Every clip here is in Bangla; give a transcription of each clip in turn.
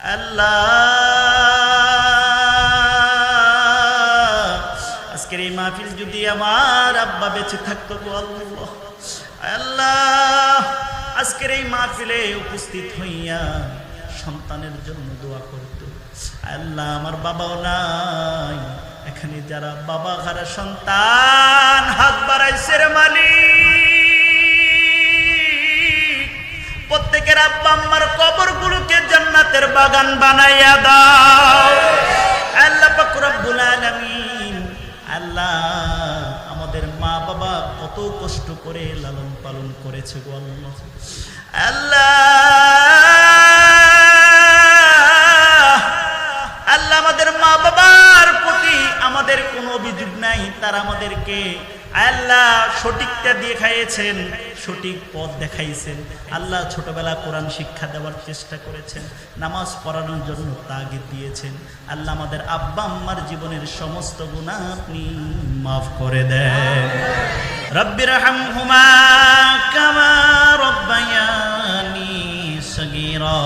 আল্লাহ আজকের এই মাহফিল যদি আমার আব্বা বেঁচে থাকতো গো আল্লাহ, আল্লাহ আজকের এই মাহফিলে উপস্থিত হইয়া সন্তানের জন্য দোয়া করতো। আল্লাহ আমার বাবাও নাই, এখানে যারা বাবা হারা সন্তান হাত বাড়াইছে রে মালিক, প্রত্যেকের আব্বা আম্মার কবরগুলোকে জান্নাতের বাগান বানাইয়া দাও আল্লাহ পাক রব্বুল আলামিন। আল্লাহ আমাদের মা বাবা কত কষ্ট করে লালন পালন করেছে গো আল্লাহ, আল্লাহ আমাদের মা বাবার প্রতি আমাদের কোনো অভিযোগ নাই, তারা আমাদেরকে আল্লাহ সঠিকটা দিয়ে খাইয়েছেন, সঠিক পথ দেখাইছেন। আল্লাহ ছোটবেলা কোরআন শিক্ষা দেওয়ার চেষ্টা করেছেন, নামাজ পড়ানোর জন্য তাগিদ দিয়েছেন। আল্লাহ আমাদের আব্বা আম্মার জীবনের সমস্ত গুনাহ আপনি মাফ করে দেন। রব্বিরহামহুমা কামা রব্বায়ানি সগীরা,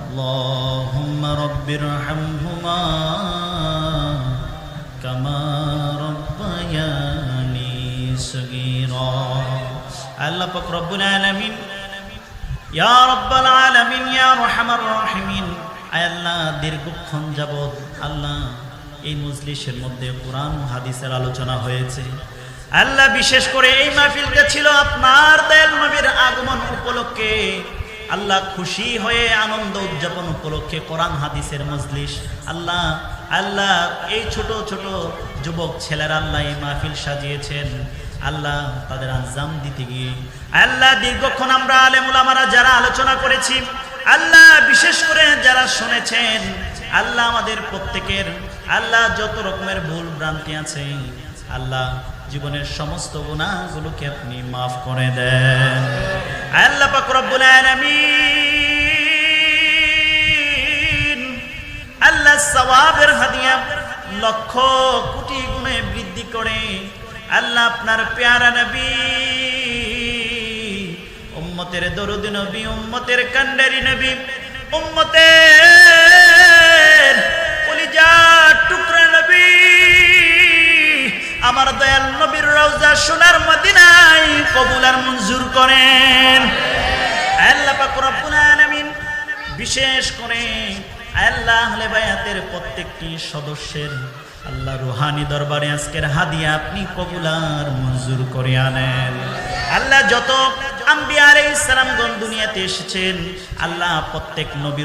আল্লাহুম্মা রব্বিরহামহুমা কামা রব্বায়ানি সগীরা। আল্লাহ পাক রব্বুল আলামিন, ইয়া রাব্বাল আলামিন, ইয়া আরহামার রাহিমিন। আল্লাহ দীর্ঘক্ষণ যাবত আল্লাহ এই মজলিসের মধ্যে কোরআন ও হাদিসের আলোচনা হয়েছে। আল্লাহ বিশেষ করে এই মাহফিলটা ছিল আপনার দয়াল নবীর আগমন উপলক্ষে, আল্লাহ খুশি হয়ে আনন্দ উদযাপন উপলক্ষে কোরআন হাদিসের মজলিস। আল্লাহ আল্লাহ এই ছোট ছোট যুবক ছেলেরা আল্লাহ এই মাহফিল সাজিয়েছেন, আল্লাহ তাদের আঞ্জাম দিতে গিয়ে আল্লাহ দীর্ঘক্ষণ আমরা আলেম উলামারা যারা আলোচনা করেছি, আল্লাহ বিশেষ করে যারা শুনেছেন, আল্লাহ আমাদের প্রত্যেকের আল্লাহ যত রকমের ভুল ভ্রান্তি আছে আল্লাহ জীবনের সমস্ত গুনাহগুলোকে আপনি মাফ করে দেন। আল্লাহ পাক রব্বুল আলামিন আল্লাহ সওয়াবের হাদিয়া লক্ষ কোটি গুণে বৃদ্ধি করে আল্লাহ আপনার প্যারা নবী, উম্মতের দরুদ নবী, উম্মতের কান্ডারি নবী, উম্মতের কলিজার টুকরা নবী, আমার দয়াল নবীর রওজা সোনার মদিনায় কবুল আর মঞ্জুর করেন। আল্লাহ পাক রব্বুল আলামিন বিশেষ করে আল্লাহ আহলে বায়াতের প্রত্যেকটি সদস্যের আল্লাহ রুহানি দরবারে আজকের হাদিয়া আপনি কবুল আর মঞ্জুর করে আনেন। আল্লাহ যত আম্বিয়া আলাইহিস সালামগণ দুনিয়াতে এসেছেন, আল্লাহ প্রত্যেক নবীর